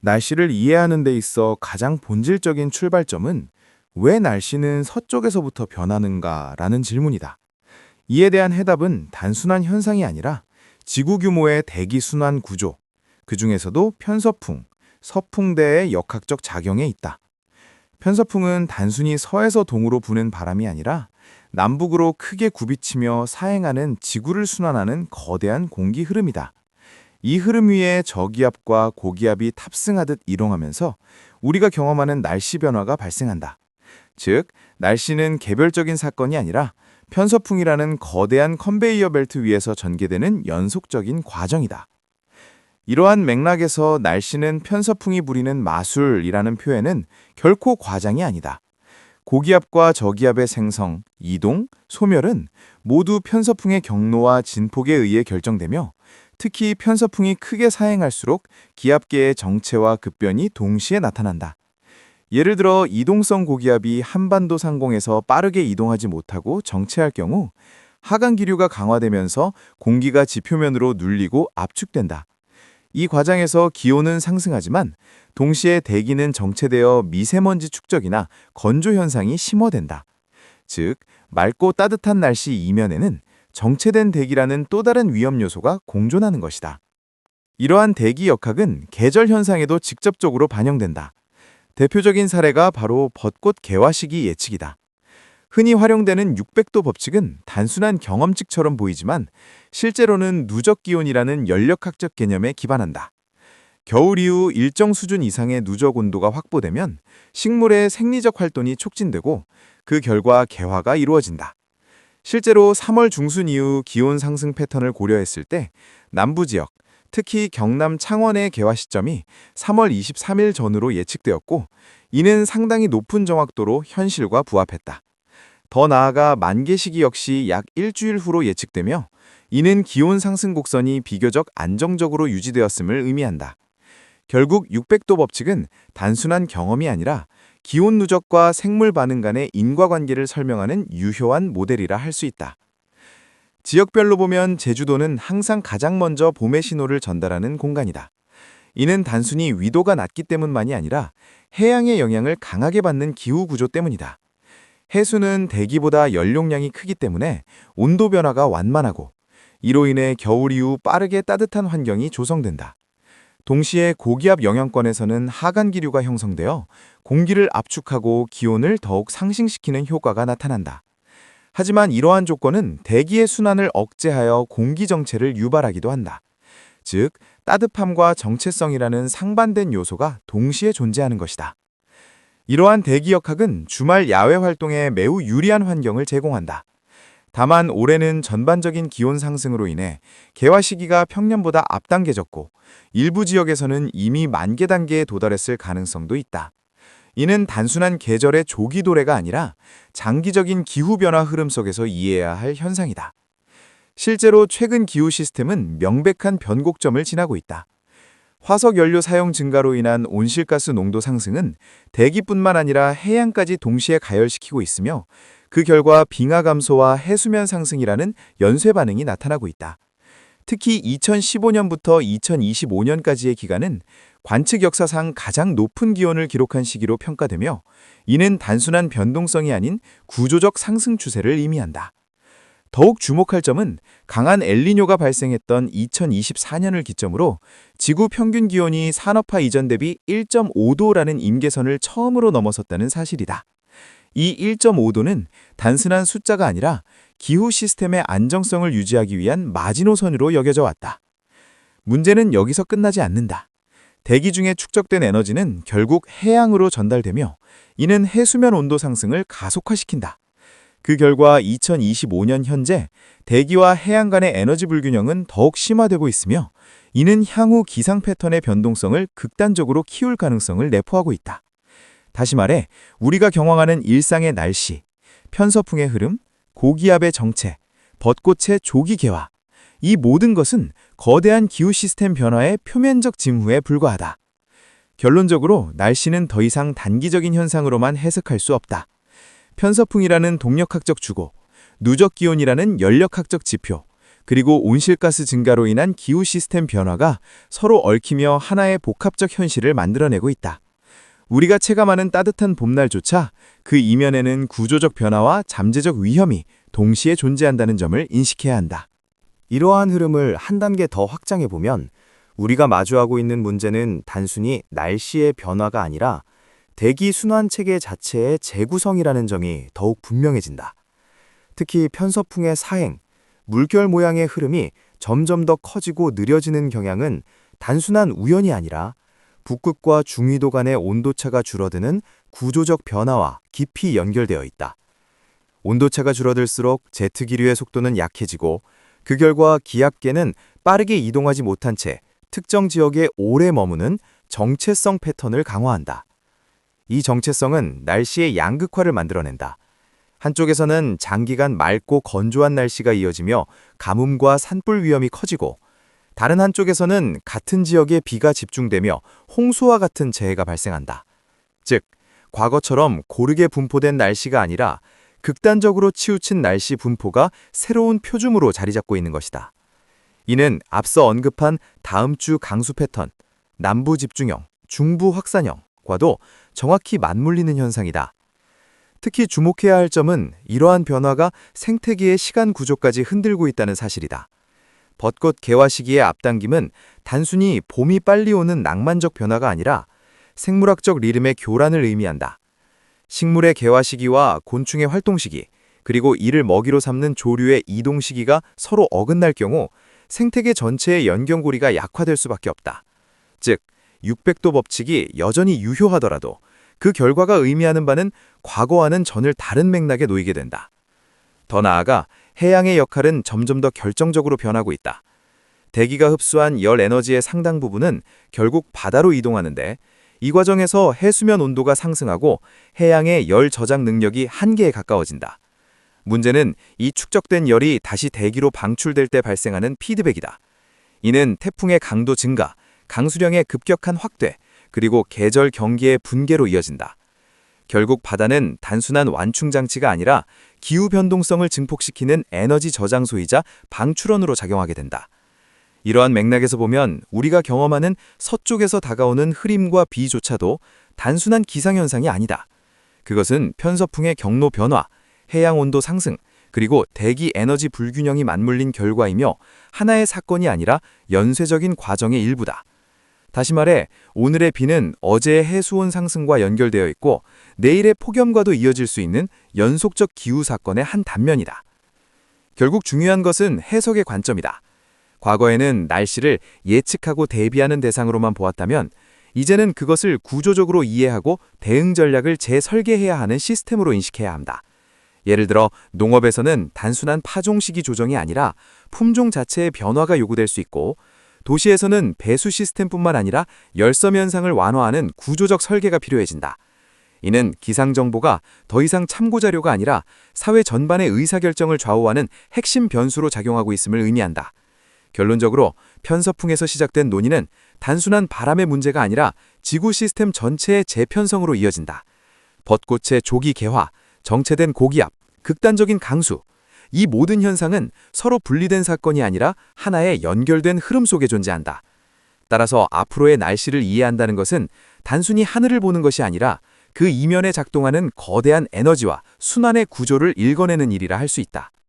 날씨를 이해하는 데 있어 가장 본질적인 출발점은 왜 날씨는 서쪽에서부터 변하는가라는 질문이다. 이에 대한 해답은 단순한 현상이 아니라 지구 규모의 대기 순환 구조, 그 중에서도 편서풍, 서풍대의 역학적 작용에 있다. 편서풍은 단순히 서에서 동으로 부는 바람이 아니라 남북으로 크게 굽이치며 사행하는 지구를 순환하는 거대한 공기 흐름이다. 이 흐름 위에 저기압과 고기압이 탑승하듯 이동하면서 우리가 경험하는 날씨 변화가 발생한다. 즉, 날씨는 개별적인 사건이 아니라 편서풍이라는 거대한 컨베이어 벨트 위에서 전개되는 연속적인 과정이다. 이러한 맥락에서 날씨는 편서풍이 부리는 마술이라는 표현은 결코 과장이 아니다. 고기압과 저기압의 생성, 이동, 소멸은 모두 편서풍의 경로와 진폭에 의해 결정되며 특히 편서풍이 크게 사행할수록 기압계의 정체와 급변이 동시에 나타난다. 예를 들어 이동성 고기압이 한반도 상공에서 빠르게 이동하지 못하고 정체할 경우 하강 기류가 강화되면서 공기가 지표면으로 눌리고 압축된다. 이 과정에서 기온은 상승하지만 동시에 대기는 정체되어 미세먼지 축적이나 건조 현상이 심화된다. 즉, 맑고 따뜻한 날씨 이면에는 정체된 대기라는 또 다른 위험 요소가 공존하는 것이다. 이러한 대기 역학은 계절 현상에도 직접적으로 반영된다. 대표적인 사례가 바로 벚꽃 개화 시기 예측이다. 흔히 활용되는 600도 법칙은 단순한 경험칙처럼 보이지만 실제로는 누적 기온이라는 연력학적 개념에 기반한다. 겨울 이후 일정 수준 이상의 누적 온도가 확보되면 식물의 생리적 활동이 촉진되고 그 결과 개화가 이루어진다. 실제로 3월 중순 이후 기온 상승 패턴을 고려했을 때 남부 지역, 특히 경남 창원의 개화 시점이 3월 23일 전후로 예측되었고 이는 상당히 높은 정확도로 현실과 부합했다. 더 나아가 만개 시기 역시 약 일주일 후로 예측되며 이는 기온 상승 곡선이 비교적 안정적으로 유지되었음을 의미한다. 결국 600도 법칙은 단순한 경험이 아니라 기온 누적과 생물 반응 간의 인과관계를 설명하는 유효한 모델이라 할 수 있다. 지역별로 보면 제주도는 항상 가장 먼저 봄의 신호를 전달하는 공간이다. 이는 단순히 위도가 낮기 때문만이 아니라 해양의 영향을 강하게 받는 기후 구조 때문이다. 해수는 대기보다 연용량이 크기 때문에 온도 변화가 완만하고 이로 인해 겨울 이후 빠르게 따뜻한 환경이 조성된다. 동시에 고기압 영향권에서는 하간 기류가 형성되어 공기를 압축하고 기온을 더욱 상승시키는 효과가 나타난다. 하지만 이러한 조건은 대기의 순환을 억제하여 공기 정체를 유발하기도 한다. 즉, 따뜻함과 정체성이라는 상반된 요소가 동시에 존재하는 것이다. 이러한 대기 역학은 주말 야외 활동에 매우 유리한 환경을 제공한다. 다만 올해는 전반적인 기온 상승으로 인해 개화 시기가 평년보다 앞당겨졌고 일부 지역에서는 이미 만개 단계에 도달했을 가능성도 있다. 이는 단순한 계절의 조기 도래가 아니라 장기적인 기후변화 흐름 속에서 이해해야 할 현상이다. 실제로 최근 기후 시스템은 명백한 변곡점을 지나고 있다. 화석 연료 사용 증가로 인한 온실가스 농도 상승은 대기뿐만 아니라 해양까지 동시에 가열시키고 있으며 그 결과 빙하 감소와 해수면 상승이라는 연쇄 반응이 나타나고 있다. 특히 2015년부터 2025년까지의 기간은 관측 역사상 가장 높은 기온을 기록한 시기로 평가되며 이는 단순한 변동성이 아닌 구조적 상승 추세를 의미한다. 더욱 주목할 점은 강한 엘니뇨가 발생했던 2024년을 기점으로 지구 평균 기온이 산업화 이전 대비 1.5도라는 임계선을 처음으로 넘어섰다는 사실이다. 이 1.5도는 단순한 숫자가 아니라 기후 시스템의 안정성을 유지하기 위한 마지노선으로 여겨져 왔다. 문제는 여기서 끝나지 않는다. 대기 중에 축적된 에너지는 결국 해양으로 전달되며 이는 해수면 온도 상승을 가속화시킨다. 그 결과 2025년 현재 대기와 해양 간의 에너지 불균형은 더욱 심화되고 있으며 이는 향후 기상 패턴의 변동성을 극단적으로 키울 가능성을 내포하고 있다. 다시 말해 우리가 경험하는 일상의 날씨, 편서풍의 흐름, 고기압의 정체, 벚꽃의 조기 개화, 이 모든 것은 거대한 기후 시스템 변화의 표면적 징후에 불과하다. 결론적으로 날씨는 더 이상 단기적인 현상으로만 해석할 수 없다. 편서풍이라는 동력학적 주고, 누적 기온이라는 연력학적 지표, 그리고 온실가스 증가로 인한 기후 시스템 변화가 서로 얽히며 하나의 복합적 현실을 만들어내고 있다. 우리가 체감하는 따뜻한 봄날조차 그 이면에는 구조적 변화와 잠재적 위험이 동시에 존재한다는 점을 인식해야 한다. 이러한 흐름을 한 단계 더 확장해 보면 우리가 마주하고 있는 문제는 단순히 날씨의 변화가 아니라 대기 순환 체계 자체의 재구성이라는 점이 더욱 분명해진다. 특히 편서풍의 사행, 물결 모양의 흐름이 점점 더 커지고 느려지는 경향은 단순한 우연이 아니라 북극과 중위도 간의 온도차가 줄어드는 구조적 변화와 깊이 연결되어 있다. 온도차가 줄어들수록 제트 기류의 속도는 약해지고 그 결과 기압계는 빠르게 이동하지 못한 채 특정 지역에 오래 머무는 정체성 패턴을 강화한다. 이 정체성은 날씨의 양극화를 만들어낸다. 한쪽에서는 장기간 맑고 건조한 날씨가 이어지며 가뭄과 산불 위험이 커지고 다른 한쪽에서는 같은 지역에 비가 집중되며 홍수와 같은 재해가 발생한다. 즉, 과거처럼 고르게 분포된 날씨가 아니라 극단적으로 치우친 날씨 분포가 새로운 표준으로 자리 잡고 있는 것이다. 이는 앞서 언급한 다음 주 강수 패턴, 남부 집중형, 중부 확산형과도 정확히 맞물리는 현상이다. 특히 주목해야 할 점은 이러한 변화가 생태계의 시간 구조까지 흔들고 있다는 사실이다. 벚꽃 개화 시기의 앞당김은 단순히 봄이 빨리 오는 낭만적 변화가 아니라 생물학적 리듬의 교란을 의미한다. 식물의 개화 시기와 곤충의 활동 시기, 그리고 이를 먹이로 삼는 조류의 이동 시기가 서로 어긋날 경우 생태계 전체의 연결고리가 약화될 수밖에 없다. 즉, 600도 법칙이 여전히 유효하더라도 그 결과가 의미하는 바는 과거와는 전혀 다른 맥락에 놓이게 된다. 더 나아가 해양의 역할은 점점 더 결정적으로 변하고 있다. 대기가 흡수한 열 에너지의 상당 부분은 결국 바다로 이동하는데 이 과정에서 해수면 온도가 상승하고 해양의 열 저장 능력이 한계에 가까워진다. 문제는 이 축적된 열이 다시 대기로 방출될 때 발생하는 피드백이다. 이는 태풍의 강도 증가, 강수량의 급격한 확대, 그리고 계절 경기의 분계로 이어진다. 결국 바다는 단순한 완충장치가 아니라 기후 변동성을 증폭시키는 에너지 저장소이자 방출원으로 작용하게 된다. 이러한 맥락에서 보면 우리가 경험하는 서쪽에서 다가오는 흐림과 비조차도 단순한 기상현상이 아니다. 그것은 편서풍의 경로 변화, 해양 온도 상승, 그리고 대기 에너지 불균형이 맞물린 결과이며 하나의 사건이 아니라 연쇄적인 과정의 일부다. 다시 말해 오늘의 비는 어제의 해수온 상승과 연결되어 있고 내일의 폭염과도 이어질 수 있는 연속적 기후 사건의 한 단면이다. 결국 중요한 것은 해석의 관점이다. 과거에는 날씨를 예측하고 대비하는 대상으로만 보았다면 이제는 그것을 구조적으로 이해하고 대응 전략을 재설계해야 하는 시스템으로 인식해야 한다. 예를 들어 농업에서는 단순한 파종 시기 조정이 아니라 품종 자체의 변화가 요구될 수 있고 도시에서는 배수 시스템뿐만 아니라 열섬 현상을 완화하는 구조적 설계가 필요해진다. 이는 기상정보가 더 이상 참고자료가 아니라 사회 전반의 의사결정을 좌우하는 핵심 변수로 작용하고 있음을 의미한다. 결론적으로 편서풍에서 시작된 논의는 단순한 바람의 문제가 아니라 지구 시스템 전체의 재편성으로 이어진다. 벚꽃의 조기 개화, 정체된 고기압, 극단적인 강수, 이 모든 현상은 서로 분리된 사건이 아니라 하나의 연결된 흐름 속에 존재한다. 따라서 앞으로의 날씨를 이해한다는 것은 단순히 하늘을 보는 것이 아니라 그 이면에 작동하는 거대한 에너지와 순환의 구조를 읽어내는 일이라 할 수 있다.